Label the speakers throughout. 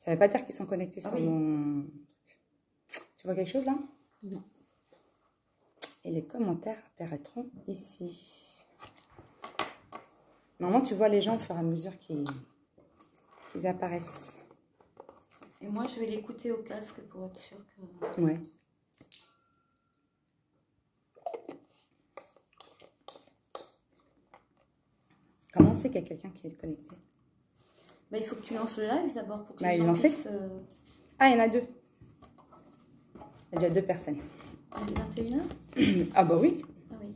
Speaker 1: Ça veut pas dire qu'ils sont connectés sur
Speaker 2: oui.
Speaker 1: mon... Tu vois quelque chose là?
Speaker 2: Non.
Speaker 1: Et les commentaires apparaîtront ici. Normalement, tu vois les gens au fur et à mesure qu'ils apparaissent.
Speaker 2: Et moi, je vais l'écouter au casque pour être sûre que...
Speaker 1: Ouais. Comment on sait qu'il y a quelqu'un qui est connecté?
Speaker 2: Bah, il faut que tu lances le live d'abord pour que
Speaker 1: Bah,
Speaker 2: les
Speaker 1: il est
Speaker 2: gens
Speaker 1: lancé.
Speaker 2: puissent...
Speaker 1: Ah, il y en a 2. Il y a déjà 2 personnes.
Speaker 2: Il est 21h?
Speaker 1: Ah bah oui.
Speaker 2: Ah oui.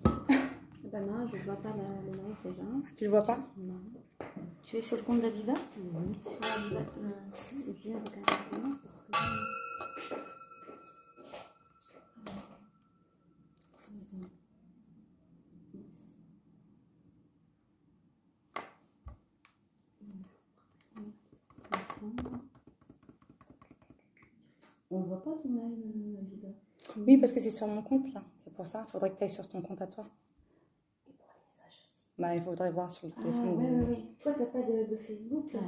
Speaker 3: Ben moi, je ne vois pas le live déjà.
Speaker 1: Tu le vois pas?
Speaker 3: Non.
Speaker 2: Tu es sur le compte d'Abiba?
Speaker 3: Oui.
Speaker 2: Sur Abiba,
Speaker 3: Je viens regarder parce que...
Speaker 2: On voit pas ton live, Abiba.
Speaker 1: Oui, parce que c'est sur mon compte là. C'est pour ça. Il faudrait que tu ailles sur ton compte à toi.
Speaker 2: Et pour les messages aussi.
Speaker 1: Bah, il faudrait voir sur le
Speaker 2: Ah,
Speaker 1: téléphone.
Speaker 2: oui. Toi, t'as pas de Facebook là.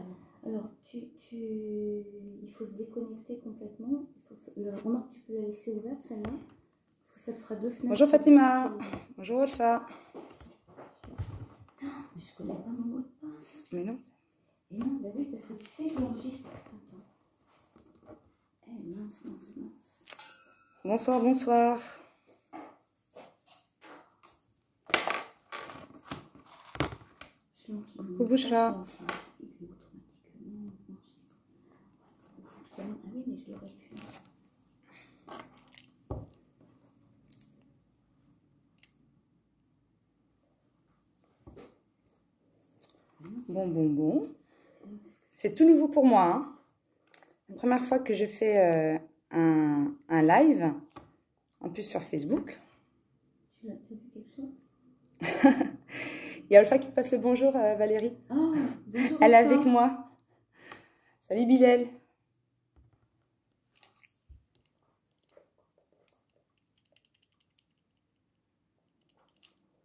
Speaker 2: Alors, il faut se déconnecter complètement. Remarque, tu peux la laisser ouverte celle-là. Parce que ça te fera 2 fenêtres.
Speaker 1: Bonjour Fatima. Bonjour Alpha.
Speaker 2: Mais je connais pas mon mot de passe.
Speaker 1: Mais non.
Speaker 2: Et non, bah oui, parce que tu sais, je l'enregistre. Attends. Eh, mince.
Speaker 1: Bonsoir, bonsoir. Coucou Bouchra.
Speaker 2: Ah oui, mais je l'aurais pu.
Speaker 1: Bon. C'est tout nouveau pour moi. Hein. La première fois que je fais un live, en plus sur Facebook.
Speaker 2: Tu as vu quelque chose?
Speaker 1: Il y a Alpha qui te passe le bonjour, Valérie.
Speaker 2: Ah, bonjour.
Speaker 1: Elle est avec moi. Salut Bilal.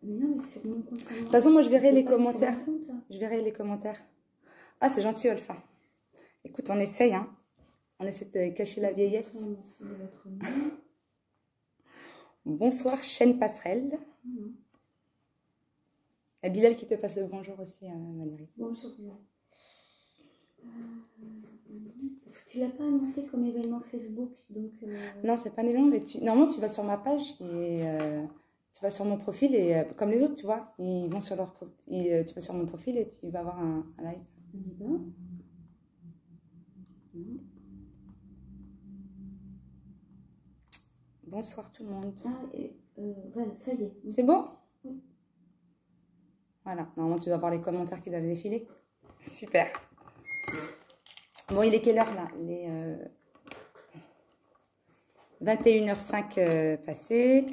Speaker 2: Mais non, mais sur mon compte.
Speaker 1: De toute façon, moi, je verrai les commentaires. Je verrai les commentaires. Ah, c'est gentil, Alpha. Écoute, on essaye, hein. On essaie de cacher la vieillesse. Bonsoir, chaîne passerelle. Et Bilal qui te passe le bonjour aussi, Valérie.
Speaker 2: Bonjour, Bilal. Parce que tu l'as pas annoncé comme événement Facebook, donc...
Speaker 1: Non, c'est pas un événement, mais normalement, tu vas sur ma page et tu vas sur mon profil et comme les autres, tu vois, ils vont sur leur tu vas sur mon profil et tu vas avoir un live. Bonsoir tout le monde.
Speaker 2: Ah, voilà, ça y est.
Speaker 1: C'est bon?
Speaker 2: Oui.
Speaker 1: Voilà, normalement tu vas voir les commentaires qui doivent défiler. Super. Bon, il est quelle heure là? Il est 21h05 passé.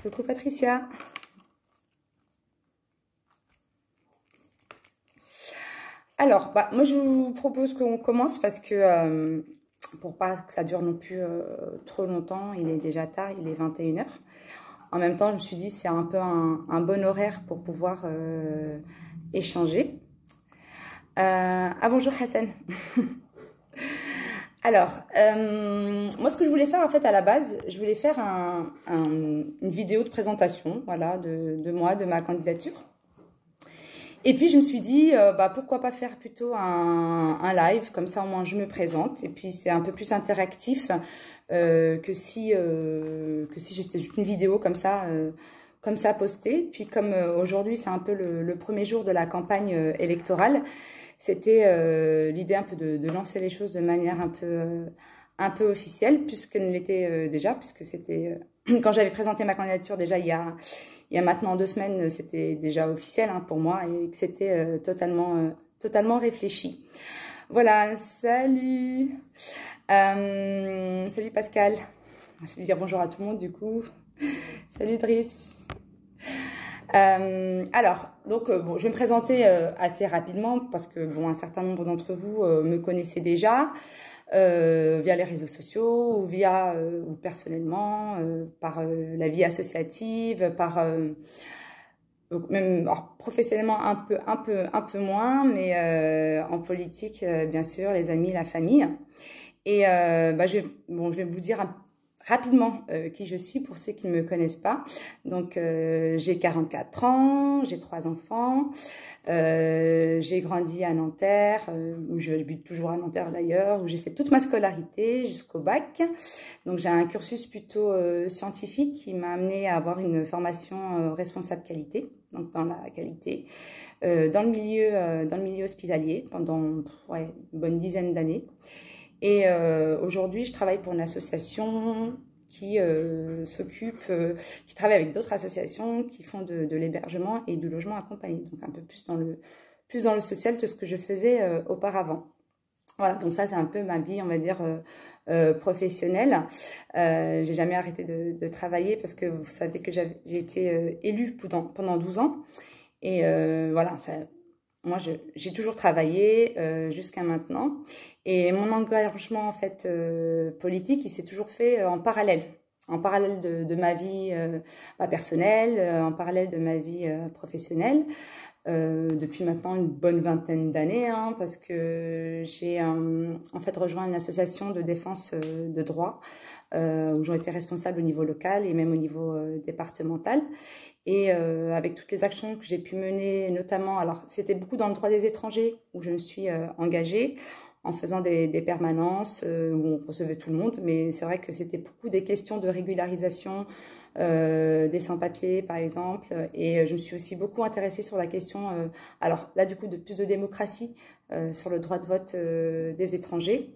Speaker 1: Coucou Patricia. Alors, moi je vous propose qu'on commence parce que pour pas que ça dure non plus trop longtemps, il est déjà tard, il est 21h. En même temps, je me suis dit c'est un peu un bon horaire pour pouvoir échanger. Bonjour Hassan. Alors, moi ce que je voulais faire en fait à la base, je voulais faire une vidéo de présentation, voilà, de moi, de ma candidature. Et puis je me suis dit, pourquoi pas faire plutôt un live, comme ça au moins je me présente. Et puis c'est un peu plus interactif que si j'étais juste une vidéo comme ça postée. Puis comme aujourd'hui c'est un peu le premier jour de la campagne électorale, c'était l'idée un peu de lancer les choses de manière un peu officielle, puisqu'elle l'était déjà, puisque c'était quand j'avais présenté ma candidature déjà il y a maintenant 2 semaines, c'était déjà officiel pour moi et que c'était totalement réfléchi. Voilà, salut salut Pascal. Je vais dire bonjour à tout le monde du coup. Salut Driss. Alors, donc, je vais me présenter assez rapidement parce que, un certain nombre d'entre vous me connaissez déjà via les réseaux sociaux ou ou personnellement, par la vie associative, Donc, même alors, professionnellement un peu moins, mais en politique, bien sûr, les amis, la famille. Et je vais vous dire rapidement qui je suis pour ceux qui ne me connaissent pas. Donc, j'ai 44 ans, j'ai 3 enfants, j'ai grandi à Nanterre, où je vis toujours à Nanterre d'ailleurs, où j'ai fait toute ma scolarité jusqu'au bac. Donc, j'ai un cursus plutôt scientifique qui m'a amené à avoir une formation responsable qualité, donc dans la qualité, dans le milieu hospitalier pendant une bonne dizaine d'années. Et aujourd'hui, je travaille pour une association qui qui travaille avec d'autres associations qui font de l'hébergement et du logement accompagné. Donc un peu plus dans le social que ce que je faisais auparavant. Voilà, donc ça c'est un peu ma vie, on va dire, professionnelle. J'ai jamais arrêté de travailler parce que vous savez que j'ai été élue pendant 12 ans. Et voilà, moi, j'ai toujours travaillé jusqu'à maintenant. Et mon engagement, en fait, politique, il s'est toujours fait en parallèle de ma vie personnelle, en parallèle de ma vie professionnelle, depuis maintenant une bonne vingtaine d'années, hein, parce que j'ai en fait rejoint une association de défense de droit, où j'ai été responsable au niveau local et même au niveau départemental. Et avec toutes les actions que j'ai pu mener, notamment, alors c'était beaucoup dans le droit des étrangers où je me suis engagée en faisant des permanences où on recevait tout le monde, mais c'est vrai que c'était beaucoup des questions de régularisation des sans-papiers par exemple, et je me suis aussi beaucoup intéressée sur la question, alors là du coup de plus de démocratie sur le droit de vote des étrangers,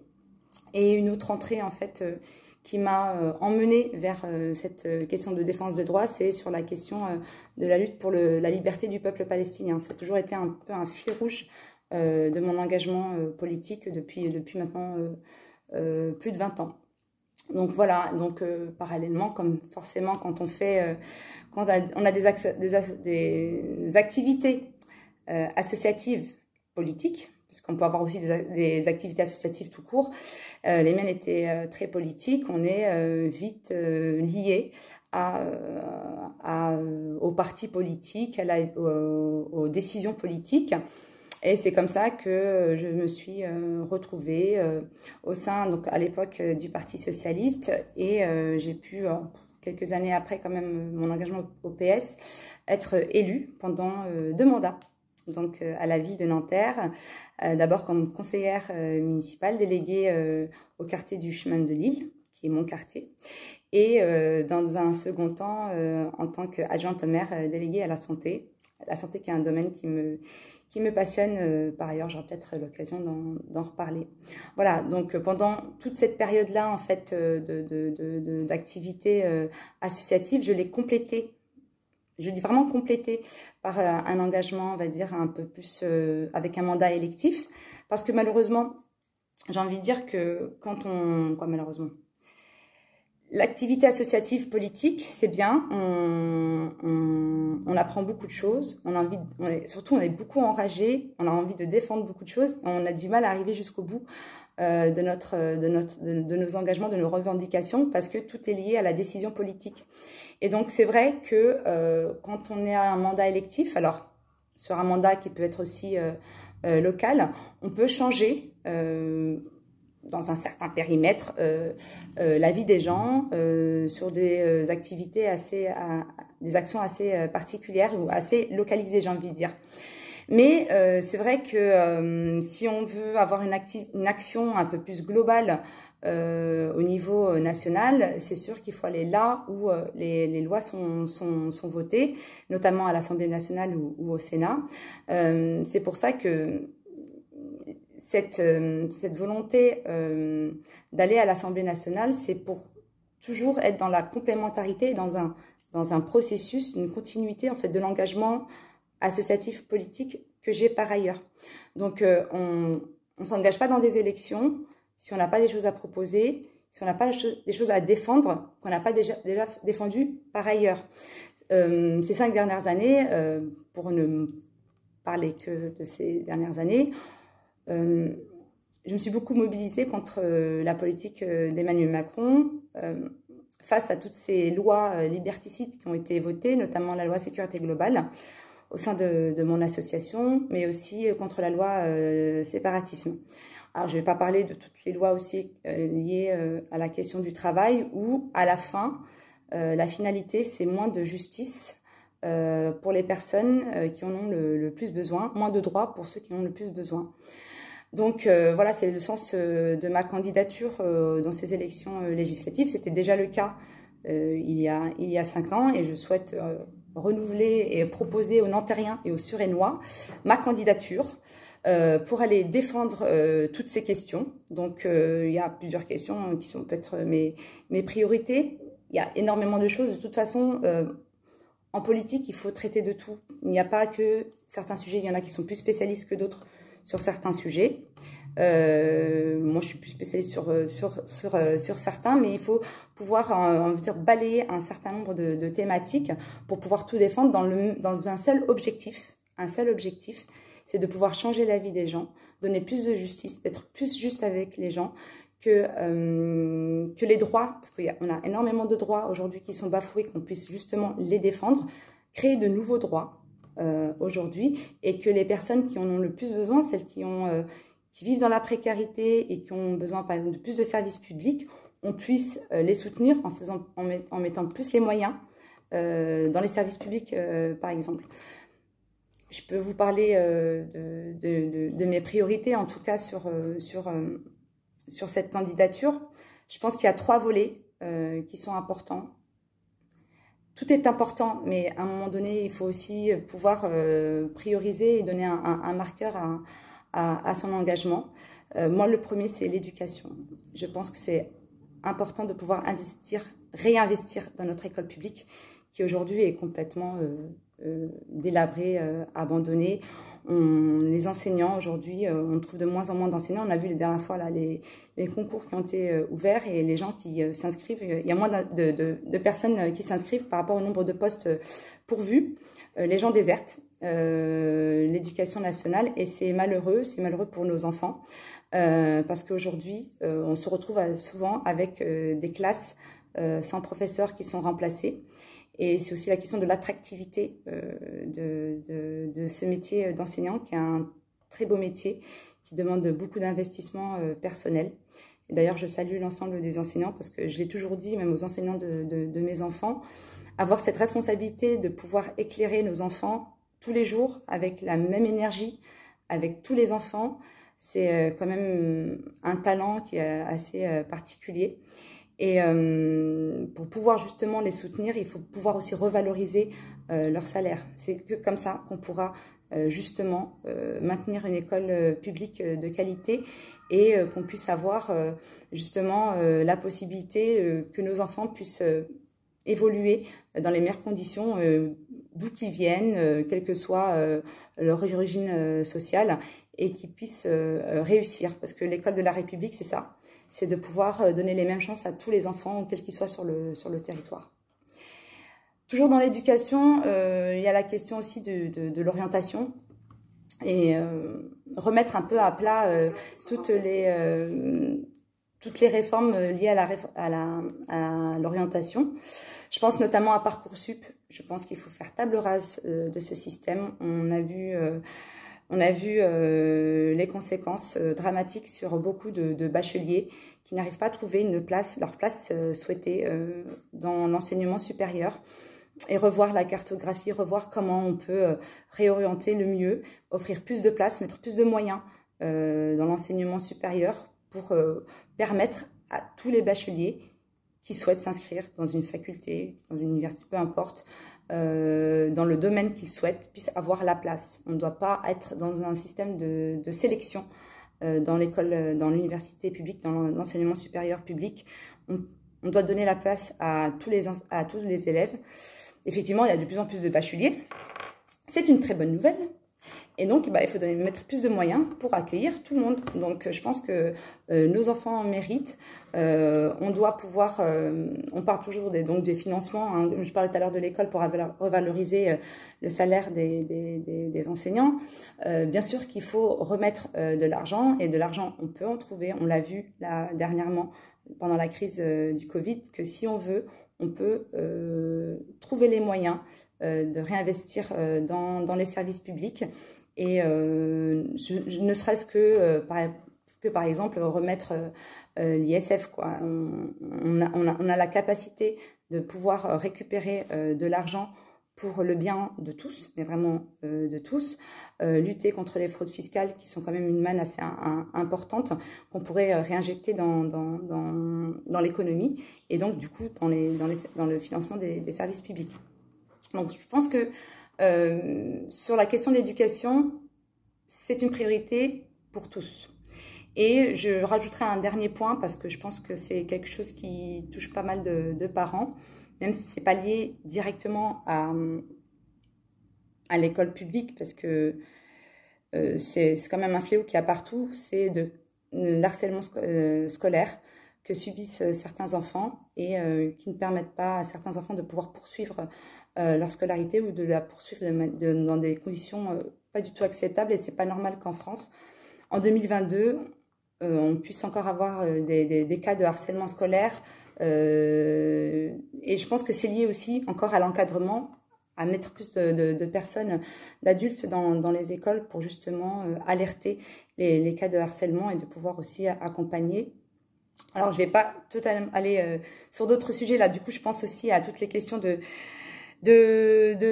Speaker 1: et une autre entrée en fait qui m'a emmenée vers cette question de défense des droits, c'est sur la question de la lutte pour la liberté du peuple palestinien. Ça a toujours été un peu un fil rouge de mon engagement politique depuis maintenant plus de 20 ans. Donc voilà, donc parallèlement, comme forcément quand on fait, quand on a des activités associatives politiques, parce qu'on peut avoir aussi des activités associatives tout court. Les miennes étaient très politiques. On est vite liés aux partis politiques, aux décisions politiques. Et c'est comme ça que je me suis retrouvée au sein, donc à l'époque, du Parti socialiste. Et j'ai pu, quelques années après quand même mon engagement au PS, être élue pendant 2 mandats. Donc à la ville de Nanterre, d'abord comme conseillère municipale déléguée au quartier du Chemin de Lille, qui est mon quartier, et dans un second temps en tant qu'adjointe au maire déléguée à la santé qui est un domaine qui me passionne par ailleurs. J'aurai peut-être l'occasion d'en reparler. Voilà, donc pendant toute cette période-là en fait d'activité associative, je l'ai complétée. Je dis vraiment complété par un engagement, on va dire, un peu plus avec un mandat électif. Parce que malheureusement, j'ai envie de dire que malheureusement, l'activité associative politique, c'est bien, on apprend beaucoup de choses, surtout on est beaucoup enragé, on a envie de défendre beaucoup de choses, on a du mal à arriver jusqu'au bout de nos engagements, de nos revendications, parce que tout est lié à la décision politique. Et donc c'est vrai que quand on est à un mandat électif, alors sur un mandat qui peut être aussi local, on peut changer dans un certain périmètre la vie des gens sur des activités des actions assez particulières ou assez localisées, j'ai envie de dire. Mais c'est vrai que si on veut avoir une action un peu plus globale au niveau national, c'est sûr qu'il faut aller là où les lois sont votées, notamment à l'Assemblée nationale ou au Sénat. C'est pour ça que cette volonté d'aller à l'Assemblée nationale, c'est pour toujours être dans la complémentarité, dans un processus, une continuité en fait de l'engagement associatif politique que j'ai par ailleurs. Donc on s'engage pas dans des élections si on n'a pas des choses à proposer, si on n'a pas des choses à défendre qu'on n'a pas déjà défendues par ailleurs. Ces 5 dernières années, pour ne parler que de ces dernières années, je me suis beaucoup mobilisée contre la politique d'Emmanuel Macron face à toutes ces lois liberticides qui ont été votées, notamment la loi sécurité globale, au sein de mon association, mais aussi contre la loi séparatisme. Alors, je ne vais pas parler de toutes les lois aussi liées à la question du travail, où à la fin, la finalité, c'est moins de justice pour les personnes qui en ont le plus besoin, moins de droits pour ceux qui en ont le plus besoin. Donc voilà, c'est le sens de ma candidature dans ces élections législatives. C'était déjà le cas il y a 5 ans et je souhaite renouveler et proposer aux Nantériens et aux Suresnois ma candidature pour aller défendre toutes ces questions. Donc il y a plusieurs questions qui sont peut-être mes priorités. Il y a énormément de choses. De toute façon, en politique, il faut traiter de tout. Il n'y a pas que certains sujets, il y en a qui sont plus spécialistes que d'autres sur certains sujets. Moi, je suis plus spécialiste sur certains, mais il faut pouvoir on veut dire, balayer un certain nombre de thématiques pour pouvoir tout défendre dans un seul objectif. Un seul objectif, c'est de pouvoir changer la vie des gens, donner plus de justice, d'être plus juste avec les gens, que les droits, parce qu'on a énormément de droits aujourd'hui qui sont bafoués, qu'on puisse justement les défendre, créer de nouveaux droits aujourd'hui, et que les personnes qui en ont le plus besoin, celles qui vivent dans la précarité et qui ont besoin par exemple de plus de services publics, on puisse les soutenir en mettant plus les moyens dans les services publics par exemple. Je peux vous parler de mes priorités en tout cas sur cette candidature. Je pense qu'il y a 3 volets qui sont importants. Tout est important, mais à un moment donné, il faut aussi pouvoir prioriser et donner un marqueur à son engagement. Moi, le premier, c'est l'éducation. Je pense que c'est important de pouvoir réinvestir dans notre école publique, qui aujourd'hui est complètement délabrée, abandonnée. Les enseignants, aujourd'hui, on trouve de moins en moins d'enseignants. On a vu les dernières fois là, les concours qui ont été ouverts et les gens qui s'inscrivent. Il y a moins de personnes qui s'inscrivent par rapport au nombre de postes pourvus. Les gens désertent l'éducation nationale et c'est malheureux pour nos enfants parce qu'aujourd'hui, on se retrouve souvent avec des classes sans professeurs qui sont remplacés. Et c'est aussi la question de l'attractivité de ce métier d'enseignant, qui est un très beau métier, qui demande beaucoup d'investissement personnel. Et d'ailleurs, je salue l'ensemble des enseignants, parce que je l'ai toujours dit, même aux enseignants de mes enfants, avoir cette responsabilité de pouvoir éclairer nos enfants tous les jours avec la même énergie, avec tous les enfants, c'est quand même un talent qui est assez particulier. Et pour pouvoir justement les soutenir, il faut pouvoir aussi revaloriser leur salaire. C'est que comme ça qu'on pourra justement maintenir une école publique de qualité et qu'on puisse avoir justement la possibilité que nos enfants puissent évoluer dans les meilleures conditions, d'où qu'ils viennent, quelle que soit leur origine sociale, et qu'ils puissent réussir. Parce que l'école de la République, c'est ça. C'est de pouvoir donner les mêmes chances à tous les enfants, quels qu'ils soient sur le territoire. Toujours dans l'éducation, il y a la question aussi de l'orientation et remettre un peu à plat toutes les réformes liées à l'orientation. Je pense notamment à Parcoursup. Je pense qu'il faut faire table rase de ce système. On a vu les conséquences dramatiques sur beaucoup de bacheliers qui n'arrivent pas à trouver leur place souhaitée dans l'enseignement supérieur, et revoir la cartographie, revoir comment on peut réorienter le mieux, offrir plus de places, mettre plus de moyens dans l'enseignement supérieur pour permettre à tous les bacheliers qui souhaitent s'inscrire dans une faculté, dans une université, peu importe, dans le domaine qu'ils souhaitent, puissent avoir la place. On ne doit pas être dans un système de sélection dans l'université publique, dans l'enseignement supérieur public. On doit donner la place à tous les élèves. Effectivement, il y a de plus en plus de bacheliers. C'est une très bonne nouvelle. Et donc, il faut mettre plus de moyens pour accueillir tout le monde. Donc, je pense que nos enfants en méritent. On doit pouvoir... on parle toujours des financements. Hein. Je parlais tout à l'heure de l'école pour revaloriser le salaire des enseignants. Bien sûr qu'il faut remettre de l'argent. Et de l'argent, on peut en trouver. On l'a vu là, dernièrement, pendant la crise du Covid, que si on veut, on peut trouver les moyens de réinvestir dans les services publics et ne serait-ce que, par exemple remettre l'ISF, quoi. On a la capacité de pouvoir récupérer de l'argent pour le bien de tous, mais vraiment de tous, lutter contre les fraudes fiscales qui sont quand même une manne assez importante qu'on pourrait réinjecter dans l'économie et donc du coup dans le financement des services publics. Donc je pense que sur la question de l'éducation, c'est une priorité pour tous. Et je rajouterai un dernier point parce que je pense que c'est quelque chose qui touche pas mal de parents, même si ce n'est pas lié directement à l'école publique, parce que c'est quand même un fléau qu'il y a partout, c'est de l'harcèlement scolaire que subissent certains enfants et qui ne permettent pas à certains enfants de pouvoir poursuivre leur scolarité ou de la poursuivre dans des conditions pas du tout acceptables. Et c'est pas normal qu'en France, en 2022, on puisse encore avoir des cas de harcèlement scolaire. Et je pense que c'est lié aussi encore à l'encadrement, à mettre plus de personnes, d'adultes dans les écoles pour justement alerter les cas de harcèlement et de pouvoir aussi accompagner. Alors, je ne vais pas totalement aller sur d'autres sujets là. Du coup, je pense aussi à toutes les questions de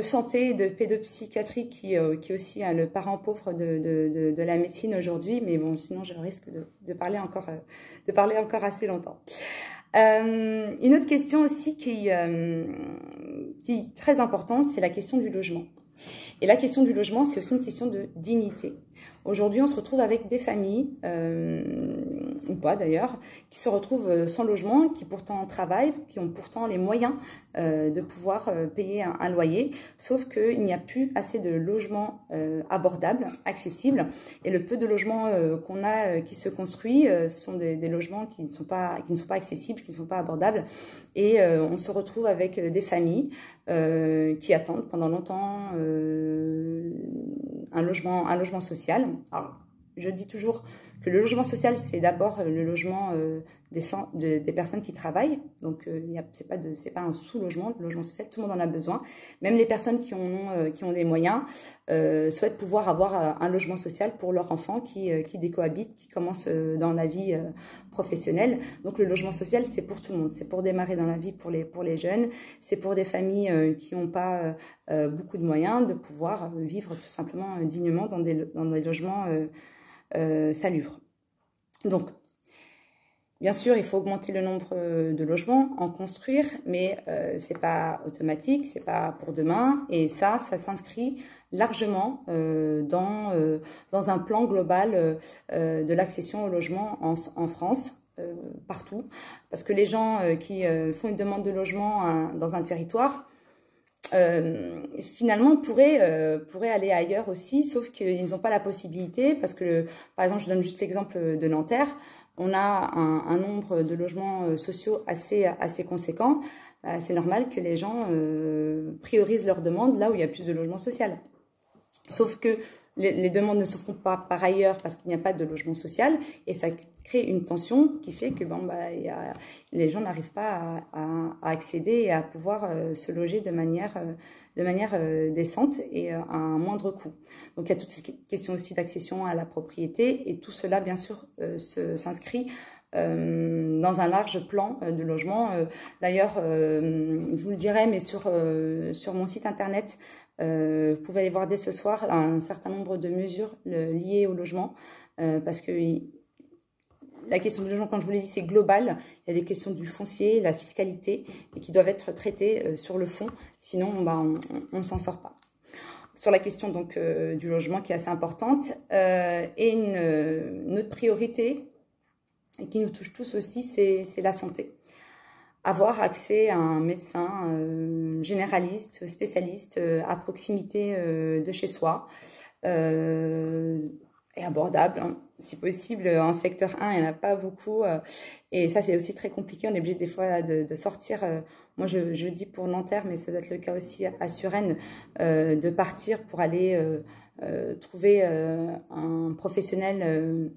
Speaker 1: santé, de pédopsychiatrie qui est aussi le parent pauvre de la médecine aujourd'hui. Mais bon, sinon, je risque de parler encore assez longtemps. Une autre question aussi qui est très importante, c'est la question du logement. Et la question du logement, c'est aussi une question de dignité. Aujourd'hui, on se retrouve avec des familles, ou pas d'ailleurs, qui se retrouvent sans logement, qui pourtant travaillent, qui ont pourtant les moyens de pouvoir payer un loyer, sauf qu'il n'y a plus assez de logements abordables, accessibles. Et le peu de logements qu'on a qui se construit sont des logements qui ne sont pas accessibles, qui ne sont pas abordables. Et on se retrouve avec des familles qui attendent pendant longtemps un logement social. Alors, je dis toujours que le logement social, c'est d'abord le logement des personnes qui travaillent. Donc, c'est pas un sous-logement, le logement social, tout le monde en a besoin. Même les personnes qui ont des moyens souhaitent pouvoir avoir un logement social pour leurs enfants qui décohabitent, qui commencent dans la vie professionnelle. Donc, le logement social, c'est pour tout le monde. C'est pour démarrer dans la vie pour les jeunes. C'est pour des familles qui n'ont pas beaucoup de moyens de pouvoir vivre tout simplement dignement dans des logements salubres. Donc, bien sûr, il faut augmenter le nombre de logements, en construire, mais c'est pas automatique, c'est pas pour demain. Et ça s'inscrit largement dans un plan global de l'accession au logement en France, partout. Parce que les gens qui font une demande de logement dans un territoire, finalement pourraient aller ailleurs aussi, sauf qu'ils n'ont pas la possibilité, parce que, par exemple, je donne juste l'exemple de Nanterre, on a un nombre de logements sociaux assez conséquent. C'est normal que les gens priorisent leurs demandes là où il y a plus de logements sociaux. Sauf que les demandes ne se font pas par ailleurs parce qu'il n'y a pas de logement social et ça crée une tension qui fait que les gens n'arrivent pas à accéder et à pouvoir se loger de manière décente et à un moindre coût. Donc il y a toutes ces questions aussi d'accession à la propriété et tout cela bien sûr s'inscrit dans un large plan de logement. D'ailleurs, je vous le dirai, mais sur mon site internet, vous pouvez aller voir dès ce soir un certain nombre de mesures liées au logement, parce que la question du logement, quand je vous l'ai dit, c'est global. Il y a des questions du foncier, la fiscalité, et qui doivent être traitées sur le fond, sinon on ne s'en sort pas. Sur la question donc du logement qui est assez importante, et une autre priorité et qui nous touche tous aussi, c'est la santé. Avoir accès à un médecin généraliste, spécialiste à proximité de chez soi et abordable, hein. Si possible, en secteur 1, il n'y en a pas beaucoup et ça c'est aussi très compliqué, on est obligé des fois de sortir, moi je dis pour Nanterre, mais ça doit être le cas aussi à Suresnes, de partir pour aller trouver un professionnel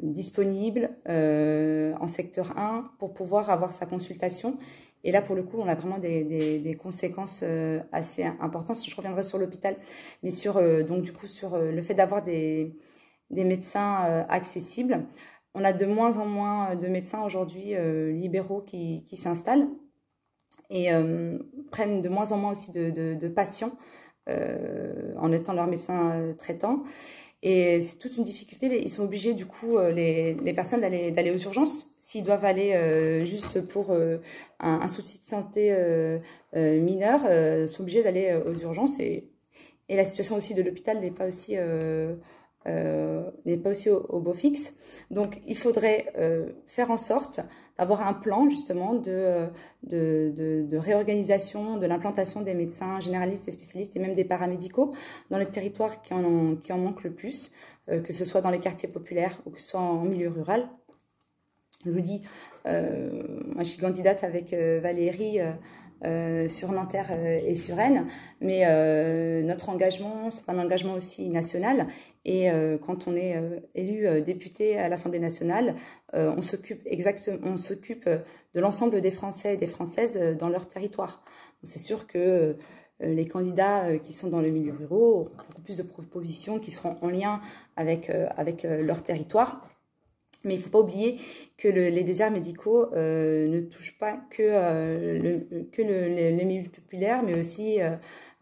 Speaker 1: disponible en secteur 1 pour pouvoir avoir sa consultation Et là, pour le coup, on a vraiment des conséquences assez importantes. Je reviendrai sur l'hôpital, mais donc du coup, sur le fait d'avoir des médecins accessibles. On a de moins en moins de médecins aujourd'hui libéraux qui s'installent et prennent de moins en moins aussi de patients en étant leur médecin traitant. Et c'est toute une difficulté. Ils sont obligés, du coup, les personnes d'aller aux urgences. S'ils doivent aller juste pour un souci de santé mineur, sont obligés d'aller aux urgences. Et la situation aussi de l'hôpital n'est pas aussi au beau fixe. Donc, il faudrait faire en sorte d'avoir un plan justement de réorganisation de l'implantation des médecins généralistes et spécialistes et même des paramédicaux dans les territoires qui en manquent le plus, que ce soit dans les quartiers populaires ou que ce soit en milieu rural. Je vous dis, moi je suis candidate avec Valérie sur Nanterre et sur Rennes, mais notre engagement, c'est un engagement aussi national. Et quand on est élu député à l'Assemblée nationale, on s'occupe de l'ensemble des Français et des Françaises dans leur territoire. C'est sûr que les candidats qui sont dans le milieu rural auront beaucoup plus de propositions qui seront en lien avec leur territoire. Mais il ne faut pas oublier que les déserts médicaux ne touchent pas que les milieux populaires, mais aussi,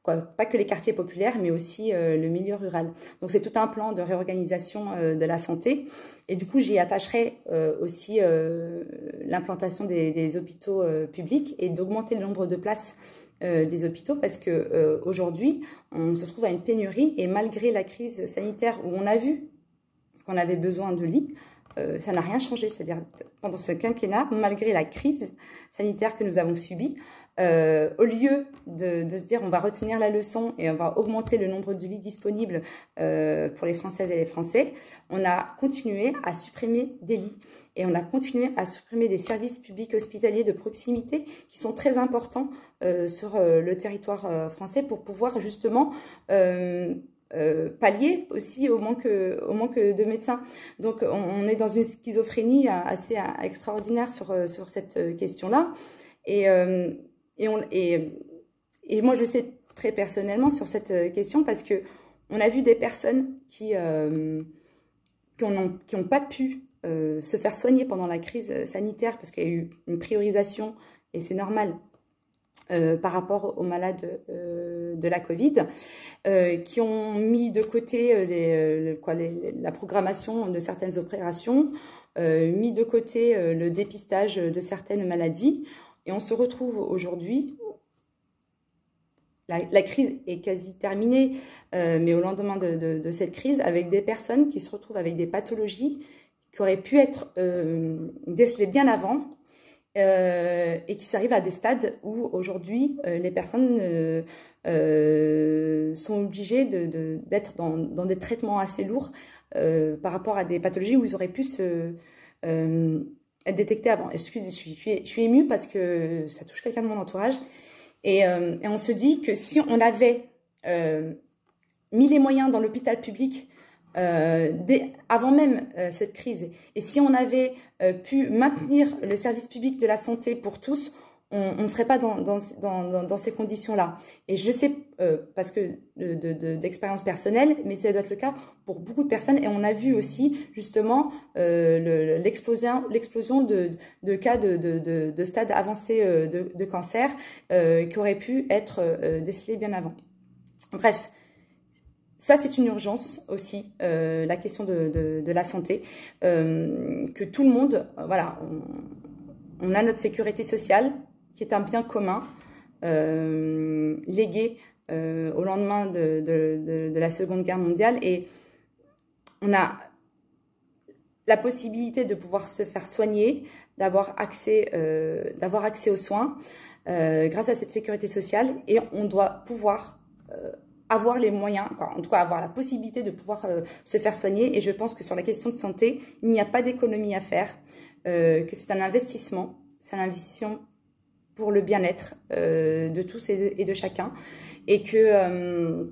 Speaker 1: pas que les quartiers populaires, mais aussi le milieu rural. Donc c'est tout un plan de réorganisation de la santé. Et du coup, j'y attacherai aussi l'implantation des hôpitaux publics et d'augmenter le nombre de places des hôpitaux parce que aujourd'hui, on se trouve à une pénurie et malgré la crise sanitaire où on a vu qu'on avait besoin de lits, ça n'a rien changé. C'est-à-dire, pendant ce quinquennat, malgré la crise sanitaire que nous avons subie, au lieu de se dire on va retenir la leçon et on va augmenter le nombre de lits disponibles pour les Françaises et les Français, on a continué à supprimer des lits et on a continué à supprimer des services publics hospitaliers de proximité qui sont très importants sur le territoire français pour pouvoir justement pallier aussi au manque de médecins. Donc on est dans une schizophrénie assez extraordinaire sur cette question-là. Et moi je sais très personnellement sur cette question parce que on a vu des personnes qui n'ont pas pu se faire soigner pendant la crise sanitaire parce qu'il y a eu une priorisation et c'est normal par rapport aux malades de la Covid, qui ont mis de côté la programmation de certaines opérations, mis de côté le dépistage de certaines maladies. Et on se retrouve aujourd'hui, la crise est quasi terminée, mais au lendemain de cette crise, avec des personnes qui se retrouvent avec des pathologies qui auraient pu être décelées bien avant, et qui s'arrive à des stades où aujourd'hui les personnes sont obligées d'être dans des traitements assez lourds par rapport à des pathologies où ils auraient pu être détectés avant. Je suis émue parce que ça touche quelqu'un de mon entourage et on se dit que si on avait mis les moyens dans l'hôpital public avant même cette crise. Et si on avait pu maintenir le service public de la santé pour tous, on ne serait pas dans ces conditions-là. Et je sais, parce que d'expérience personnelle, mais ça doit être le cas pour beaucoup de personnes. Et on a vu aussi, justement, l'explosion de cas de stade avancé de cancer qui auraient pu être décelés bien avant. Bref. Ça, c'est une urgence aussi, la question de la santé, que tout le monde, voilà, on a notre sécurité sociale qui est un bien commun, légué au lendemain de la Seconde Guerre mondiale et on a la possibilité de pouvoir se faire soigner, d'avoir accès aux soins grâce à cette sécurité sociale et on doit pouvoir avoir les moyens, en tout cas avoir la possibilité de pouvoir se faire soigner. Et je pense que sur la question de santé, il n'y a pas d'économie à faire, que c'est un investissement pour le bien-être de tous et de chacun. Et que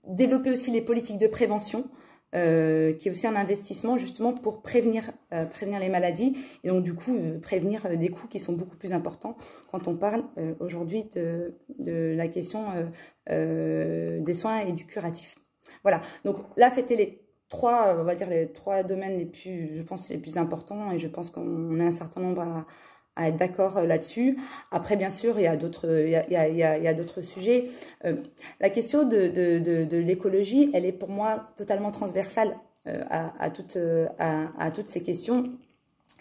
Speaker 1: développer aussi les politiques de prévention qui est aussi un investissement justement pour prévenir les maladies et donc du coup prévenir des coûts qui sont beaucoup plus importants quand on parle aujourd'hui de la question des soins et du curatif. Voilà, donc là c'était les trois, on va dire les trois domaines les plus, je pense, les plus importants et je pense qu'on a un certain nombre à être d'accord là-dessus. Après, bien sûr, il y a d'autres sujets. La question de l'écologie, elle est pour moi totalement transversale à toutes ces questions.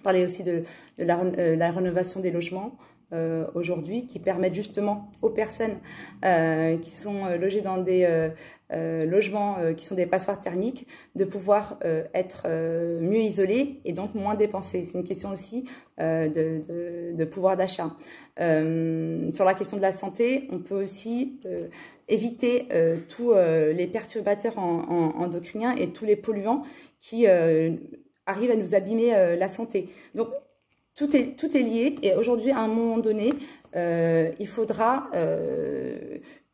Speaker 1: Parler aussi de la rénovation des logements aujourd'hui, qui permettent justement aux personnes qui sont logées dans des logements qui sont des passoires thermiques de pouvoir être mieux isolées et donc moins dépensées. C'est une question aussi de pouvoir d'achat. Sur la question de la santé, on peut aussi éviter tous les perturbateurs endocriniens et tous les polluants qui arrivent à nous abîmer la santé. Donc, tout est lié et aujourd'hui, à un moment donné, il faudra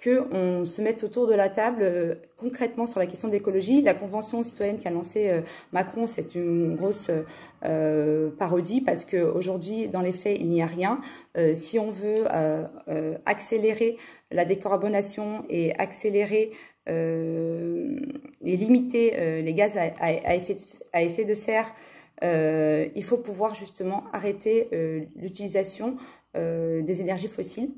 Speaker 1: qu'on se mette autour de la table concrètement sur la question de l'écologie. La convention citoyenne qu'a lancée Macron, c'est une grosse parodie parce qu'aujourd'hui, dans les faits, il n'y a rien. Si on veut accélérer la décarbonation et accélérer et limiter les gaz à effet de serre, il faut pouvoir justement arrêter l'utilisation des énergies fossiles.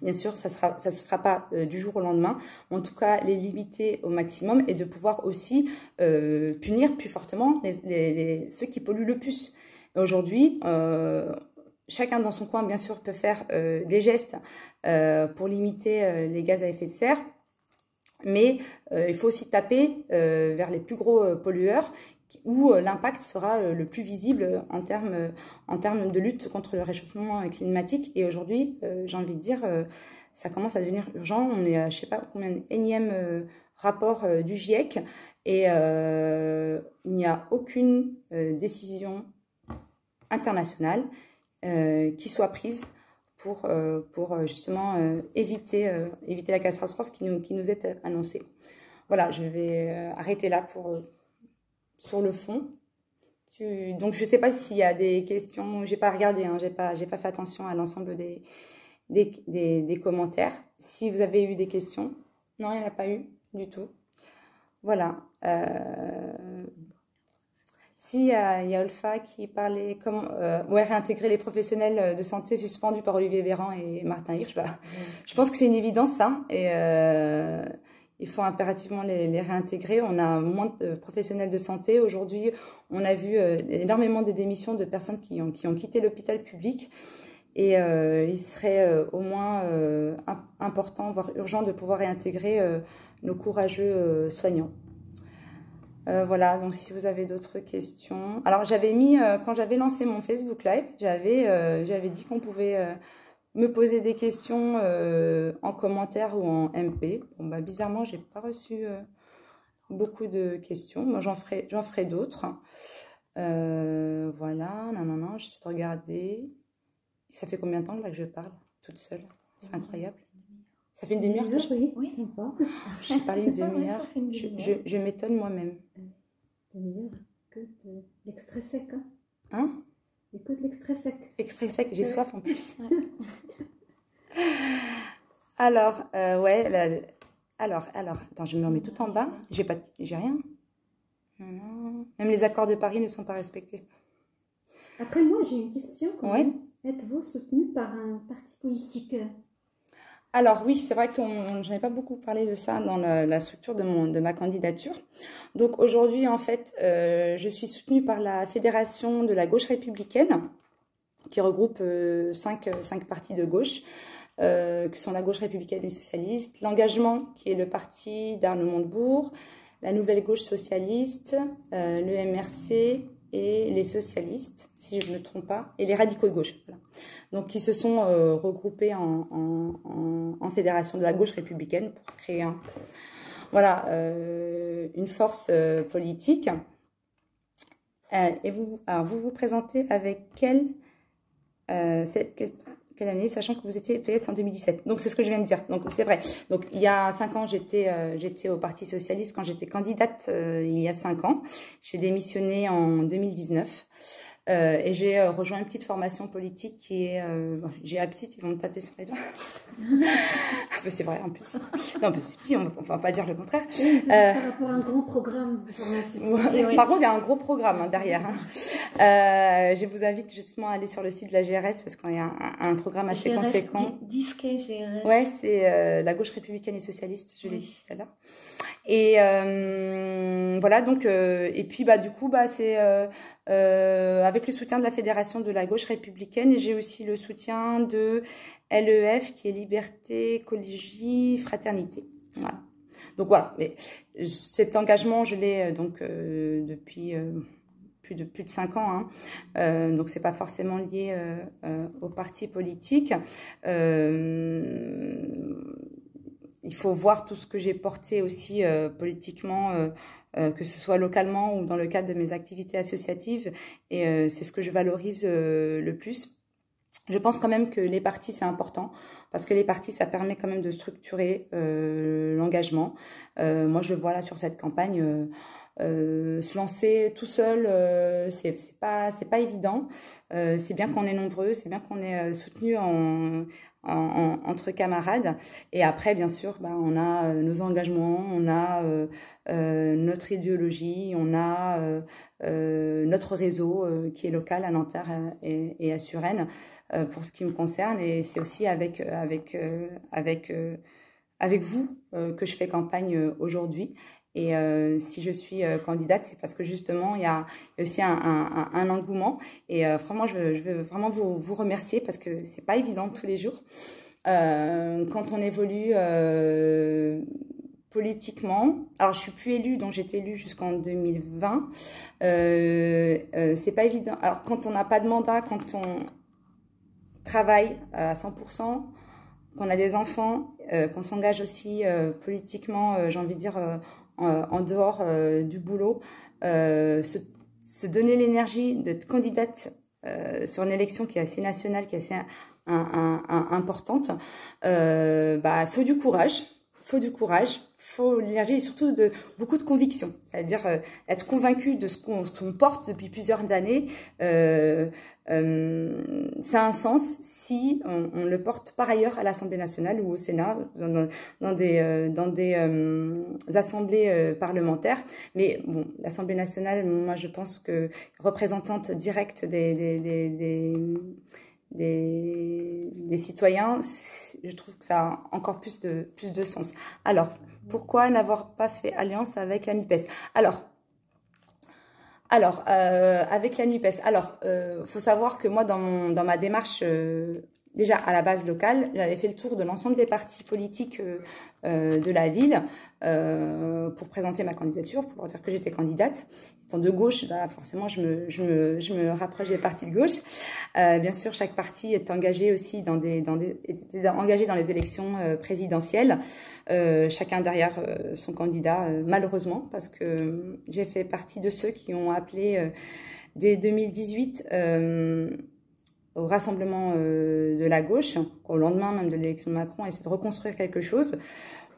Speaker 1: Bien sûr, ça se fera pas du jour au lendemain, mais en tout cas les limiter au maximum et de pouvoir aussi punir plus fortement ceux qui polluent le plus. Aujourd'hui, chacun dans son coin, bien sûr, peut faire des gestes pour limiter les gaz à effet de serre, mais il faut aussi taper vers les plus gros pollueurs où l'impact sera le plus visible en termes de lutte contre le réchauffement climatique. Et aujourd'hui, j'ai envie de dire, ça commence à devenir urgent. On est à je ne sais pas combien d'énième rapport du GIEC et il n'y a aucune décision internationale qui soit prise pour justement éviter la catastrophe qui nous est annoncée. Voilà, je vais arrêter là sur le fond. Donc, je ne sais pas s'il y a des questions. Je n'ai pas regardé, hein, j'ai pas fait attention à l'ensemble des commentaires. Si vous avez eu des questions. Non, il n'y en a pas eu du tout. Voilà. Si, il y a Olfa qui parlait comment réintégrer les professionnels de santé suspendus par Olivier Véran et Martin Hirsch. Je pense que c'est une évidence, ça. Et il faut impérativement les réintégrer. On a moins de professionnels de santé. Aujourd'hui, on a vu énormément de démissions de personnes qui ont quitté l'hôpital public. Et il serait au moins important, voire urgent, de pouvoir réintégrer nos courageux soignants. Voilà, donc si vous avez d'autres questions. Alors, j'avais mis, quand j'avais lancé mon Facebook Live, j'avais dit qu'on pouvait me poser des questions en commentaire ou en MP. Bon, bah, bizarrement, j'ai pas reçu beaucoup de questions. Moi, j'en ferai d'autres. Voilà, non, j'essaie de regarder. Ça fait combien de temps là que je parle toute seule? C'est incroyable. Ça fait une demi-heure que
Speaker 3: Oui, sympa.
Speaker 1: J'ai parlé une demi-heure. Je m'étonne moi-même.
Speaker 3: Demi-heure que de l'extrait sec.
Speaker 1: Hein?
Speaker 3: Que de l'extrait sec.
Speaker 1: Extrait sec, j'ai soif en plus. Alors, ouais. Alors, attends, je me remets tout en bas. J'ai rien. Non. Même les accords de Paris ne sont pas respectés.
Speaker 3: Après, moi, j'ai une question.
Speaker 1: Oui.
Speaker 3: Êtes-vous soutenu par un parti politique?
Speaker 1: Alors oui, c'est vrai que j'en ai pas beaucoup parlé de ça dans la structure de ma candidature. Donc aujourd'hui, en fait, je suis soutenue par la Fédération de la gauche républicaine, qui regroupe 5 partis de gauche, qui sont la gauche républicaine et socialiste, l'Engagement, qui est le parti d'Arnaud Montebourg, la Nouvelle Gauche socialiste, le MRC et les socialistes, si je ne me trompe pas, et les radicaux de gauche. Voilà. Donc, qui se sont regroupés en fédération de la gauche républicaine pour créer une force politique. Et vous vous présentez avec quelle quelle année, sachant que vous étiez PS en 2017. Donc, c'est ce que je viens de dire. Donc, c'est vrai. Donc, il y a 5 ans, j'étais au Parti Socialiste quand j'étais candidate il y a 5 ans. J'ai démissionné en 2019. Et j'ai rejoint une petite formation politique qui est... bon, j'ai la petite, ils vont me taper sur les doigts. C'est vrai, en plus. Non, mais c'est petit, on ne va pas dire le contraire.
Speaker 3: Par rapport à un grand programme de formation.
Speaker 1: Par contre, il y a un gros programme derrière. Je vous invite justement à aller sur le site de la GRS parce qu'il y a un programme assez conséquent.
Speaker 2: Disquet GRS.
Speaker 1: Ouais, c'est la gauche républicaine et socialiste, je l'ai dit tout à l'heure. Et voilà, donc, et puis du coup, c'est avec le soutien de la Fédération de la gauche républicaine, et j'ai aussi le soutien de LEF qui est Liberté, Écologie, Fraternité. Voilà. Donc voilà, mais cet engagement, je l'ai depuis plus de 5 ans, hein. Donc c'est pas forcément lié au parti politique. Il faut voir tout ce que j'ai porté aussi politiquement, que ce soit localement ou dans le cadre de mes activités associatives, et c'est ce que je valorise le plus. Je pense quand même que les partis, c'est important, parce que les partis, ça permet quand même de structurer l'engagement. Moi, je le vois là sur cette campagne, se lancer tout seul, c'est pas évident. C'est bien qu'on est nombreux, c'est bien qu'on est soutenus entre camarades. Et après, bien sûr, on a nos engagements, on a notre idéologie, on a notre réseau qui est local à Nanterre et à Suresnes, pour ce qui me concerne. Et c'est aussi avec vous que je fais campagne aujourd'hui. Et si je suis candidate, c'est parce que justement, il y a aussi un engouement. Et vraiment, je veux vraiment vous remercier, parce que c'est pas évident tous les jours. Quand on évolue politiquement, alors je suis plus élue, donc j'étais élue jusqu'en 2020. C'est pas évident. Alors quand on n'a pas de mandat, quand on travaille à 100%, qu'on a des enfants, qu'on s'engage aussi politiquement, j'ai envie de dire, en dehors du boulot, se donner l'énergie d'être candidate sur une élection qui est assez nationale, qui est assez importante, faut du courage, faut l'énergie et surtout beaucoup de conviction, c'est-à-dire être convaincu de ce qu'on porte depuis plusieurs années. Ça a un sens si on le porte par ailleurs à l'Assemblée nationale ou au Sénat, dans des assemblées parlementaires. Mais bon, l'Assemblée nationale, moi je pense que représentante directe des citoyens, je trouve que ça a encore plus de sens. Alors, pourquoi n'avoir pas fait alliance avec la NUPES? Alors, avec la NUPES, faut savoir que moi, dans ma démarche, déjà à la base locale, j'avais fait le tour de l'ensemble des partis politiques de la ville pour présenter ma candidature, pour leur dire que j'étais candidate. Étant de gauche, forcément, je me rapproche des partis de gauche. Bien sûr, chaque parti est engagé aussi engagé dans les élections présidentielles. Chacun derrière son candidat, malheureusement, parce que j'ai fait partie de ceux qui ont appelé dès 2018 au rassemblement de la gauche, au lendemain même de l'élection de Macron, à essayer de reconstruire quelque chose.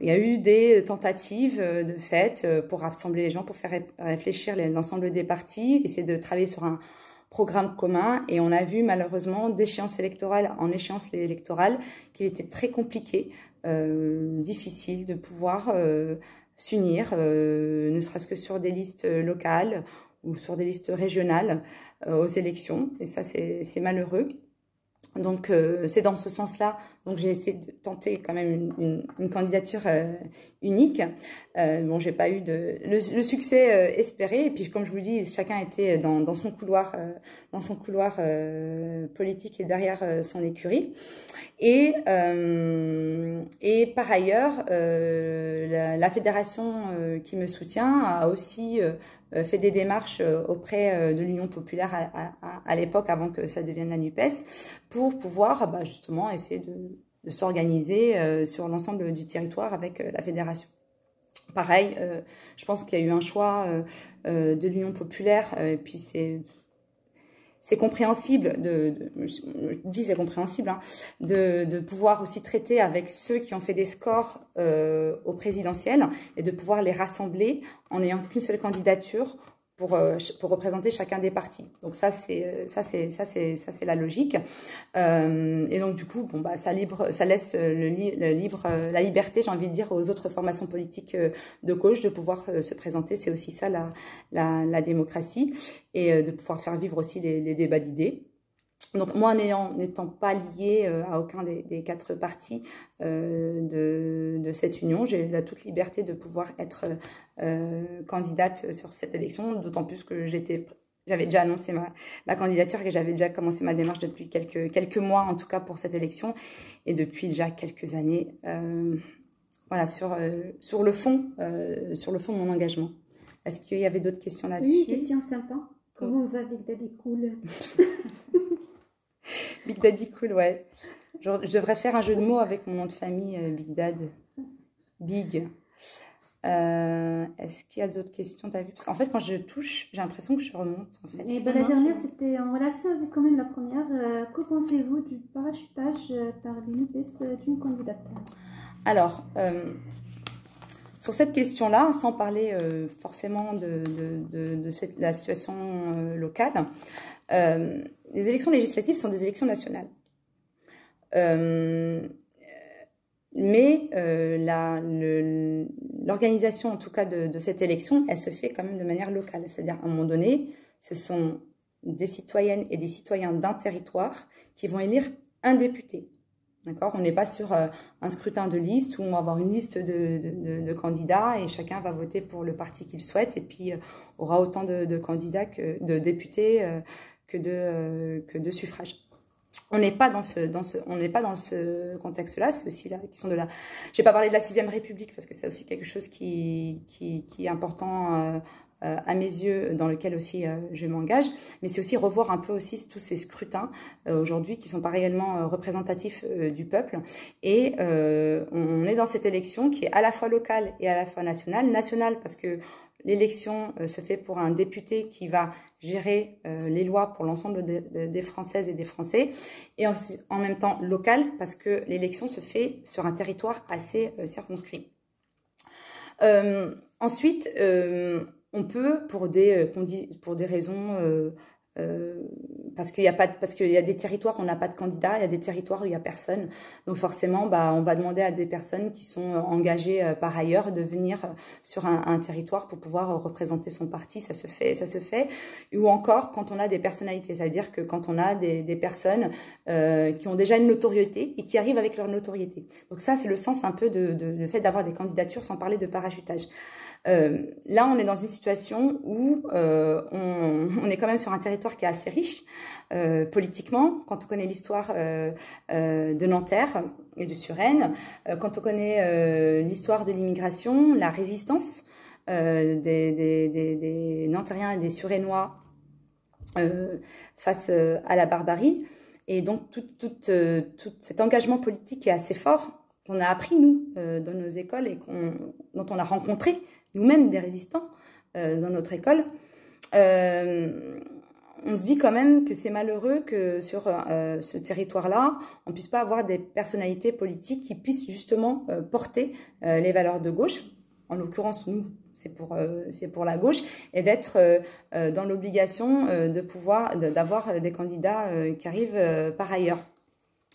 Speaker 1: Il y a eu des tentatives de fait pour rassembler les gens, pour faire réfléchir l'ensemble des partis, essayer de travailler sur un programme commun. Et on a vu malheureusement d'échéance électorale en échéance électorale qu'il était très compliqué, difficile de pouvoir s'unir, ne serait-ce que sur des listes locales ou sur des listes régionales aux élections. Et ça, c'est malheureux. Donc, c'est dans ce sens-là. Donc, j'ai essayé de tenter quand même une candidature unique. Bon, j'ai pas eu le succès espéré. Et puis, comme je vous dis, chacun était dans son couloir politique et derrière son écurie. Et par ailleurs, la fédération qui me soutient a aussi fait des démarches auprès de l'Union populaire à l'époque, avant que ça devienne la NUPES, pour pouvoir justement essayer de s'organiser sur l'ensemble du territoire avec la fédération. Pareil, je pense qu'il y a eu un choix de l'Union populaire, et puis c'est compréhensible, je dis c'est compréhensible, hein, de pouvoir aussi traiter avec ceux qui ont fait des scores au présidentiel et de pouvoir les rassembler en n'ayant qu'une seule candidature pour représenter chacun des partis. Donc ça c'est la logique. Et donc du coup bon bah ça laisse la liberté, j'ai envie de dire, aux autres formations politiques de gauche de pouvoir se présenter. C'est aussi ça la démocratie, et de pouvoir faire vivre aussi les débats d'idées. Donc moi, n'étant pas liée à aucun des 4 partis de cette union, j'ai la toute liberté de pouvoir être candidate sur cette élection, d'autant plus que j'avais déjà annoncé ma candidature, que j'avais déjà commencé ma démarche depuis quelques mois, en tout cas pour cette élection, et depuis déjà quelques années, voilà, sur le fond de mon engagement. Est-ce qu'il y avait d'autres questions là-dessus?
Speaker 3: Oui, question sympa. Comment va Big Daddy Cool?
Speaker 1: Big Daddy Cool, ouais. Je devrais faire un jeu de mots avec mon nom de famille, Big Dad. Big. Est-ce qu'il y a d'autres questions? T'as vu? Parce qu'en fait, quand je touche, j'ai l'impression que je remonte. En fait.
Speaker 3: Et ben, la dernière, c'était en relation avec quand même la première. Que pensez-vous du parachutage par l'UNPS d'une candidate?
Speaker 1: Alors, sur cette question-là, sans parler forcément de la situation locale, les élections législatives sont des élections nationales. Mais l'organisation, en tout cas, de cette élection, elle se fait quand même de manière locale. C'est-à-dire, à un moment donné, ce sont des citoyennes et des citoyens d'un territoire qui vont élire un député. D'accord ? On n'est pas sur un scrutin de liste où on va avoir une liste de candidats et chacun va voter pour le parti qu'il souhaite, et puis aura autant de candidats de députés que de suffrages. On n'est pas dans ce contexte-là. C'est aussi la question de j'ai pas parlé de la 6e République parce que c'est aussi quelque chose qui est important à mes yeux, dans lequel aussi je m'engage, mais c'est aussi revoir un peu aussi tous ces scrutins aujourd'hui qui sont pas réellement représentatifs du peuple, et on est dans cette élection qui est à la fois locale et à la fois nationale. Nationale parce que l'élection se fait pour un député qui va gérer les lois pour l'ensemble des Françaises et des Français, et en même temps locale parce que l'élection se fait sur un territoire assez circonscrit. Ensuite, on peut, pour des raisons, parce qu'il y a des territoires où on n'a pas de candidat, il y a des territoires où il n'y a personne. Donc forcément, on va demander à des personnes qui sont engagées par ailleurs de venir sur un territoire pour pouvoir représenter son parti. Ça se fait. Ou encore quand on a des personnalités, ça veut dire que quand on a des personnes qui ont déjà une notoriété et qui arrivent avec leur notoriété. Donc ça, c'est le sens un peu de fait d'avoir des candidatures, sans parler de parachutage. Là, on est dans une situation où on est quand même sur un territoire qui est assez riche politiquement. Quand on connaît l'histoire de Nanterre et de Suresnes, quand on connaît l'histoire de l'immigration, la résistance des Nantériens et des Suresnois face à la barbarie, et donc tout cet engagement politique est assez fort, qu'on a appris, nous, dans nos écoles, et dont on a rencontré nous-mêmes des résistants dans notre école. On se dit quand même que c'est malheureux que sur ce territoire-là, on ne puisse pas avoir des personnalités politiques qui puissent justement porter les valeurs de gauche. En l'occurrence, nous, c'est pour la gauche, et d'être dans l'obligation d'avoir des candidats qui arrivent par ailleurs.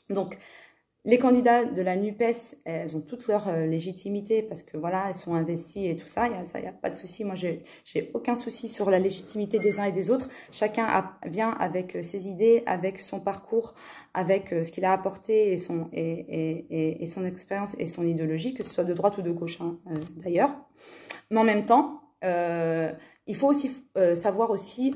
Speaker 1: Donc, les candidats de la NUPES, elles ont toute leur légitimité parce que voilà, elles sont investies et tout ça. Il y a pas de souci. Moi, j'ai aucun souci sur la légitimité des uns et des autres. Chacun vient avec ses idées, avec son parcours, avec ce qu'il a apporté et son expérience et son idéologie, que ce soit de droite ou de gauche, hein, d'ailleurs. Mais en même temps, il faut aussi savoir aussi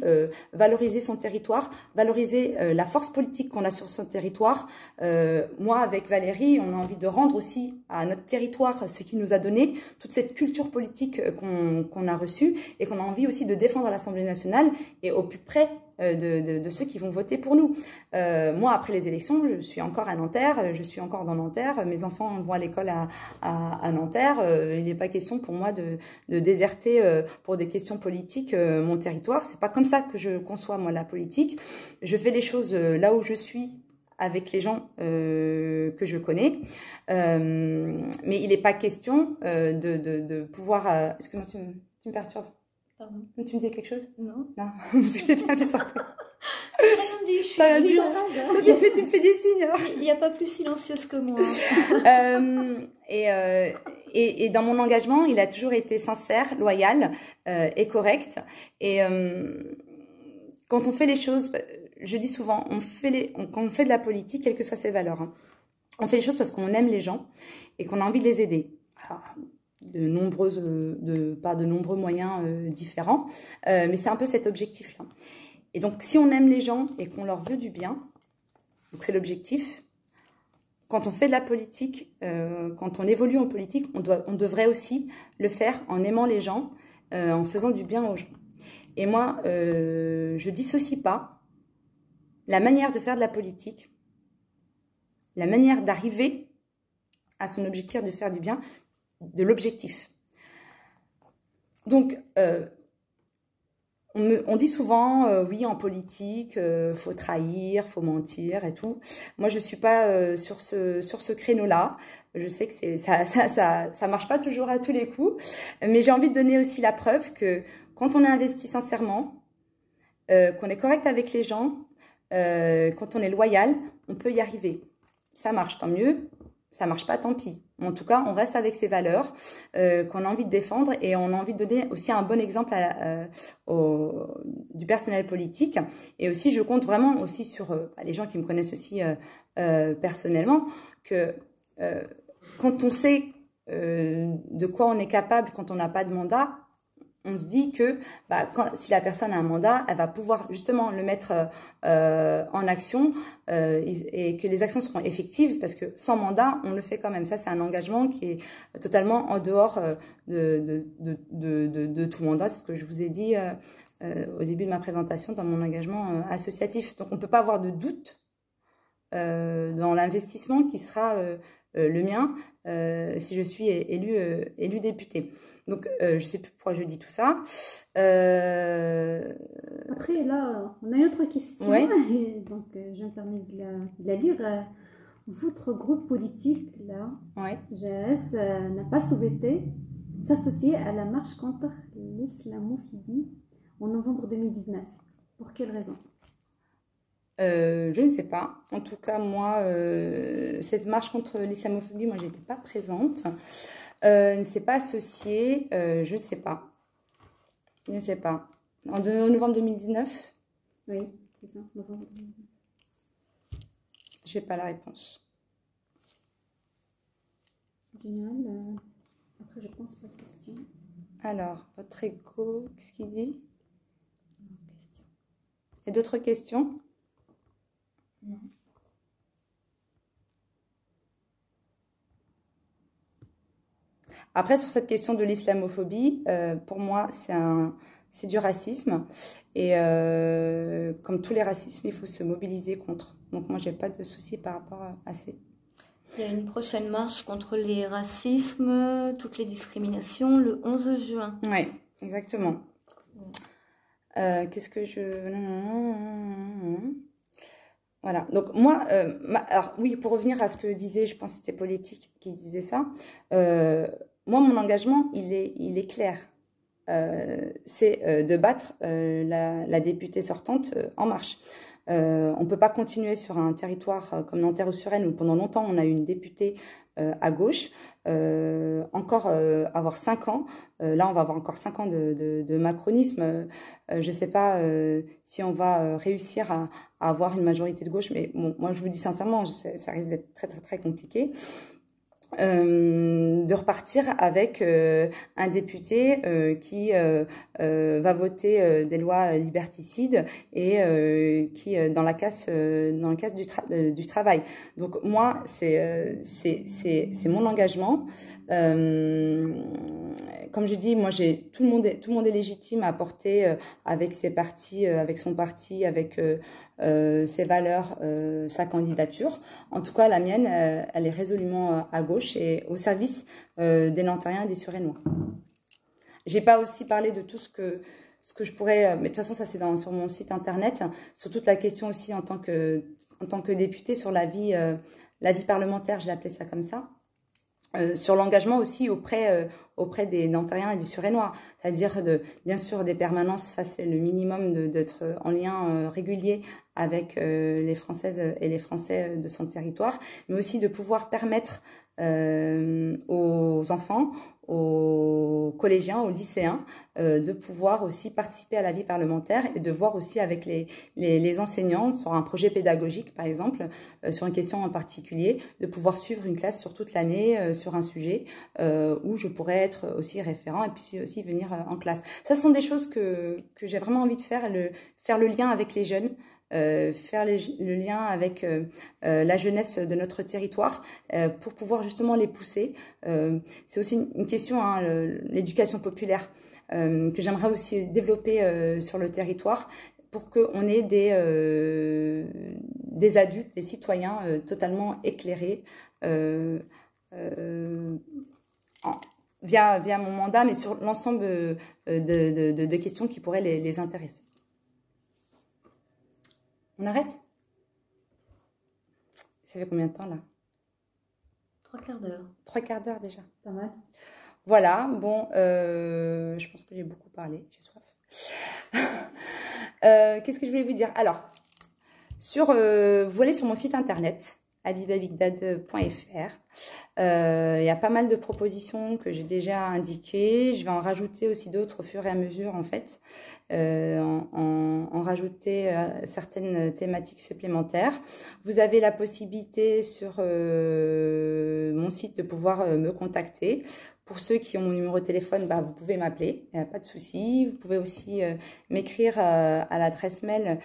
Speaker 1: valoriser son territoire, valoriser la force politique qu'on a sur son territoire. Moi, avec Valérie, on a envie de rendre aussi à notre territoire ce qu'il nous a donné, toute cette culture politique qu'on a reçue et qu'on a envie aussi de défendre à l'Assemblée nationale et au plus près de ceux qui vont voter pour nous. Moi, après les élections, je suis encore à Nanterre, je suis encore dans Nanterre, mes enfants vont à l'école à Nanterre. Il n'est pas question pour moi de déserter pour des questions politiques mon territoire. C'est pas comme ça que je conçois, moi, la politique. Je fais les choses là où je suis, avec les gens que je connais. Mais il n'est pas question de pouvoir... Excuse-moi, tu me perturbes.
Speaker 2: Pardon.
Speaker 1: Tu me disais quelque chose?
Speaker 2: Non.
Speaker 1: Non, parce que j'étais un peu sortie.
Speaker 2: Je suis silencieuse.
Speaker 1: Tu me fais des signes.
Speaker 2: Il n'y a pas plus silencieuse que moi.
Speaker 1: Et dans mon engagement, il a toujours été sincère, loyal et correct. Et quand on fait les choses... Je dis souvent, quand on fait de la politique, quelles que soient ses valeurs, hein, on fait les choses parce qu'on aime les gens et qu'on a envie de les aider. Alors, par de nombreux moyens différents, mais c'est un peu cet objectif-là. Et donc, si on aime les gens et qu'on leur veut du bien, donc c'est l'objectif, quand on fait de la politique, quand on évolue en politique, on devrait aussi le faire en aimant les gens, en faisant du bien aux gens. Et moi, je dissocie pas la manière de faire de la politique, la manière d'arriver à son objectif de faire du bien, de l'objectif. Donc, on dit souvent, oui, en politique, faut trahir, faut mentir et tout. Moi, je suis pas sur ce créneau-là. Je sais que ça marche pas toujours à tous les coups, mais j'ai envie de donner aussi la preuve que quand on a investi sincèrement, qu'on est correct avec les gens, quand on est loyal, on peut y arriver. Ça marche, tant mieux. Ça marche pas, tant pis. En tout cas, on reste avec ses valeurs qu'on a envie de défendre et on a envie de donner aussi un bon exemple du personnel politique. Et aussi, je compte vraiment aussi sur les gens qui me connaissent aussi personnellement, que quand on sait de quoi on est capable quand on n'a pas de mandat, on se dit que si la personne a un mandat, elle va pouvoir justement le mettre en action et que les actions seront effectives parce que sans mandat, on le fait quand même. Ça, c'est un engagement qui est totalement en dehors de tout mandat. C'est ce que je vous ai dit au début de ma présentation dans mon engagement associatif. Donc, on ne peut pas avoir de doute dans l'investissement qui sera le mien si je suis élue députée. Donc, je ne sais plus pourquoi je dis tout ça.
Speaker 3: Après, là, on a une autre question.
Speaker 1: Ouais.
Speaker 3: Donc, je me permets de la dire. Votre groupe politique, là,
Speaker 1: Ouais.
Speaker 3: GRS, n'a pas souhaité s'associer à la marche contre l'islamophobie en novembre 2019. Pour quelle raison?
Speaker 1: Je ne sais pas. En tout cas, moi, cette marche contre l'islamophobie, moi, j'étais pas présente. Ne s'est pas associée. Je ne sais pas. Je ne sais pas. En novembre 2019?
Speaker 3: Oui, c'est ça, novembre 2019.
Speaker 1: Je n'ai pas la réponse.
Speaker 3: Génial. Après, je pense pas de question.
Speaker 1: Alors, votre écho, qu'est-ce qu'il dit? Il y a d'autres questions?
Speaker 2: Non.
Speaker 1: Après, sur cette question de l'islamophobie, pour moi, c'est du racisme. Et comme tous les racismes, il faut se mobiliser contre. Donc moi, je n'ai pas de souci par rapport à ces...
Speaker 2: Il y a une prochaine marche contre les racismes, toutes les discriminations, le 11 juin.
Speaker 1: Oui, exactement. Qu'est-ce que je... Voilà. Donc moi, alors oui, pour revenir à ce que disait, je pense que c'était Politique qui disait ça, moi, mon engagement, il est clair. C'est de battre la députée sortante En Marche. On ne peut pas continuer sur un territoire comme Nanterre ou Suresnes où pendant longtemps on a eu une députée à gauche, encore avoir 5 ans. Là, on va avoir encore 5 ans de macronisme. Je ne sais pas si on va réussir à avoir une majorité de gauche, mais bon, moi je vous dis sincèrement, ça risque d'être très très très compliqué. de repartir avec un député qui va voter des lois liberticides et qui dans le casse du travail. Donc moi, c'est mon engagement. Comme je dis, moi tout le monde est légitime à porter avec ses partis, avec son parti, avec ses valeurs, sa candidature. En tout cas, la mienne, elle est résolument à gauche et au service des Nantariens et des Suresnois. J'ai pas aussi parlé de tout ce que je pourrais, mais de toute façon, ça c'est sur mon site internet, sur toute la question aussi en tant que députée sur la vie parlementaire, je l'ai appelé ça comme ça. Sur l'engagement aussi auprès des Nantariens et des Suresnois, c'est-à-dire bien sûr des permanences, ça c'est le minimum d'être en lien régulier avec les Françaises et les Français de son territoire, mais aussi de pouvoir permettre aux enfants, aux collégiens, aux lycéens, de pouvoir aussi participer à la vie parlementaire et de voir aussi avec les enseignants sur un projet pédagogique, par exemple, sur une question en particulier, de pouvoir suivre une classe sur toute l'année, sur un sujet où je pourrais être aussi référent et puis aussi venir en classe. Ça, ce sont des choses que j'ai vraiment envie de faire, faire le lien avec les jeunes, faire le lien avec la jeunesse de notre territoire pour pouvoir justement les pousser. C'est aussi une question, hein, l'éducation populaire, que j'aimerais aussi développer sur le territoire pour qu'on ait des adultes, des citoyens totalement éclairés via mon mandat, mais sur l'ensemble de questions qui pourraient les intéresser. On arrête? Ça fait combien de temps là?
Speaker 2: 3/4 d'heure.
Speaker 1: 3/4 d'heure déjà.
Speaker 2: Pas mal.
Speaker 1: Voilà, bon, je pense que j'ai beaucoup parlé, j'ai soif. Qu'est-ce que je voulais vous dire? Alors, vous allez sur mon site internet, habibabigdad.fr. Il y a pas mal de propositions que j'ai déjà indiquées. Je vais en rajouter aussi d'autres au fur et à mesure, en fait. En rajouter certaines thématiques supplémentaires. Vous avez la possibilité sur mon site de pouvoir me contacter. Pour ceux qui ont mon numéro de téléphone, vous pouvez m'appeler, il n'y a pas de souci. Vous pouvez aussi m'écrire à l'adresse mail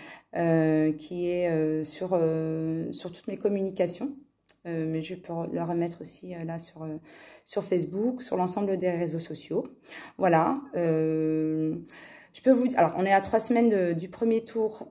Speaker 1: qui est sur toutes mes communications. Mais je peux le remettre aussi là sur Facebook, sur l'ensemble des réseaux sociaux. Voilà. Je peux vous dire, alors on est à 3 semaines du premier tour.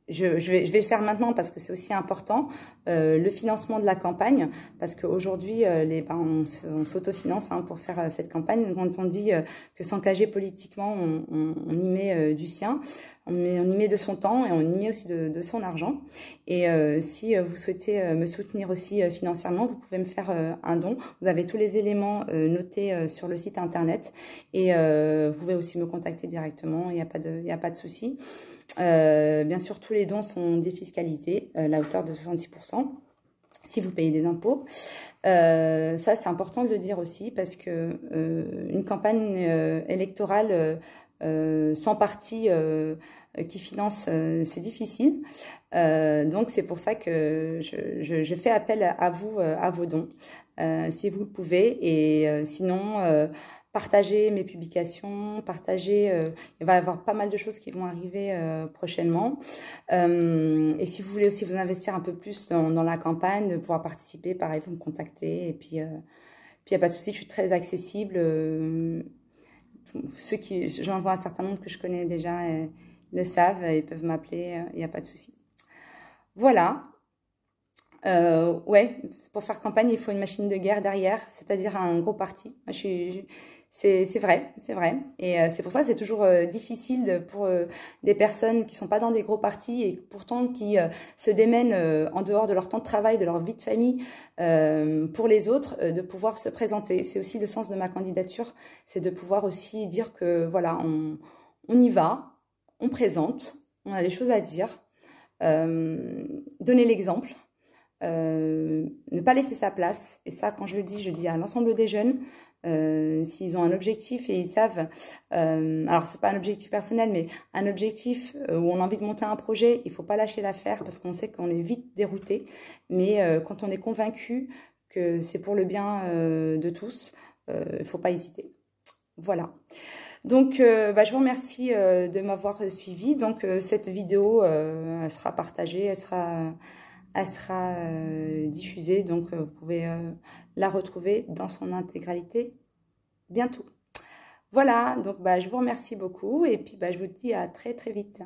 Speaker 1: Je vais le faire maintenant parce que c'est aussi important, le financement de la campagne, parce qu'aujourd'hui, on s'autofinance pour faire cette campagne. Quand on dit que s'engager politiquement, on y met du sien, on y met de son temps et on y met aussi de son argent. Et si vous souhaitez me soutenir aussi financièrement, vous pouvez me faire un don. Vous avez tous les éléments notés sur le site internet et vous pouvez aussi me contacter directement, il n'y a pas de souci. Bien sûr, tous les dons sont défiscalisés à la hauteur de 70% si vous payez des impôts. Ça, c'est important de le dire aussi parce que une campagne électorale sans parti qui finance, c'est difficile. Donc, c'est pour ça que je fais appel à vous, à vos dons, si vous le pouvez. Et sinon... partagez mes publications, il va y avoir pas mal de choses qui vont arriver prochainement. Et si vous voulez aussi vous investir un peu plus dans la campagne, de pouvoir participer, pareil, vous me contactez. Et puis, il n'y a pas de souci, je suis très accessible. J'en vois un certain nombre que je connais déjà le savent et peuvent m'appeler, il n'y a pas de souci. Voilà. Ouais, pour faire campagne, il faut une machine de guerre derrière, c'est-à-dire un gros parti. Moi, c'est vrai. Et c'est pour ça que c'est toujours difficile pour des personnes qui sont pas dans des gros partis et pourtant qui se démènent en dehors de leur temps de travail, de leur vie de famille, pour les autres, de pouvoir se présenter. C'est aussi le sens de ma candidature, c'est de pouvoir aussi dire que voilà, on y va, on présente, on a des choses à dire, donner l'exemple. Ne pas laisser sa place, et ça quand je le dis à l'ensemble des jeunes, s'ils ont un objectif et ils savent, alors c'est pas un objectif personnel mais un objectif où on a envie de monter un projet, il faut pas lâcher l'affaire parce qu'on sait qu'on est vite dérouté, mais quand on est convaincu que c'est pour le bien de tous. Il ne faut pas hésiter. Voilà. Donc, je vous remercie de m'avoir suivi. Donc, cette vidéo, elle sera partagée, elle sera diffusée. Donc, vous pouvez la retrouver dans son intégralité bientôt. Voilà, donc je vous remercie beaucoup et puis je vous dis à très très vite.